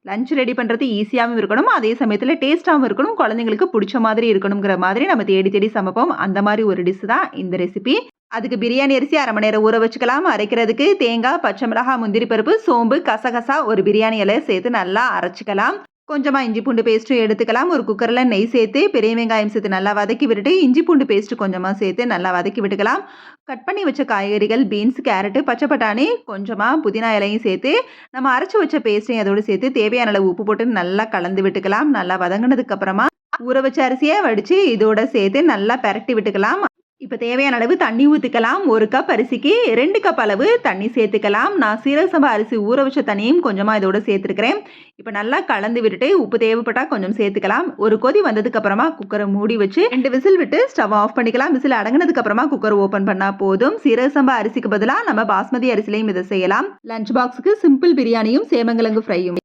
Lunch ready பண்ணுறது ஈஸியாகவும் இருக்கணும், அதே சமயத்தில் டேஸ்ட்டாகவும் இருக்கணும், குழந்தைங்களுக்கு பிடிச்ச மாதிரி இருக்கணுங்கிற மாதிரி நம்ம தேடி தேடி சமைப்போம். அந்த மாதிரி ஒரு டிஷ் தான் இந்த ரெசிபி. அதுக்கு பிரியாணி அரிசி 1/2 மணி நேரம் ஊற வச்சுக்கலாம். அரைக்கிறதுக்கு தேங்காய், பச்சை மிளகாய், முந்திரி பருப்பு, சோம்பு, கசகசா, ஒரு பிரியாணி இலை சேர்த்து நல்லா அரைச்சிக்கலாம். கொஞ்சமா இஞ்சி பூண்டு பேஸ்ட்டும் எடுத்துக்கலாம். ஒரு குக்கரில் நெய் சேர்த்து பெரிய வெங்காயம் சேர்த்து நல்லா வதக்கி விட்டுட்டு இஞ்சி பூண்டு பேஸ்ட்டு கொஞ்சமாக சேர்த்து நல்லா வதக்கி விட்டுக்கலாம். கட் பண்ணி வச்ச காய்கறிகள் பீன்ஸ், கேரட்டு, பச்சை பட்டாணி, கொஞ்சமாக புதினா இலையும் சேர்த்து நம்ம அரைச்சி வச்ச பேஸ்ட்டையும் அதோடு சேர்த்து தேவையான அளவு உப்பு போட்டு நல்லா கலந்து விட்டுக்கலாம். நல்லா வதங்கினதுக்கு அப்புறமா ஊற வச்ச அரிசியை வடித்து இதோட சேர்த்து நல்லா பெரட்டி விட்டுக்கலாம். இப்போ தேவையான அளவு தண்ணி ஊற்றிக்கலாம். 1 கப் அரிசிக்கு 2 கப் அளவு தண்ணி சேர்த்துக்கலாம். நான் சீரக சம்பா அரிசி ஊற வச்ச தண்ணியும் கொஞ்சமாக இதோட சேர்த்துருக்கிறேன். இப்போ நல்லா கலந்து விட்டுட்டு உப்பு தேவைப்பட்டால் கொஞ்சம் சேர்த்துக்கலாம். ஒரு கொதி வந்ததுக்கு அப்புறமா குக்கரை மூடி வச்சு 2 விசில் விட்டு ஸ்டவ் ஆஃப் பண்ணிக்கலாம். விசில் அடங்கினதுக்கு அப்புறமா குக்கர் ஓப்பன் பண்ணால் போதும். சீரக சம்பா அரிசிக்கு பதிலாக நம்ம பாஸ்மதி அரிசிலையும் இதை செய்யலாம். லஞ்ச் பாக்ஸுக்கு சிம்பிள் பிரியாணியும் சேமங்கிழங்கு ஃப்ரையும்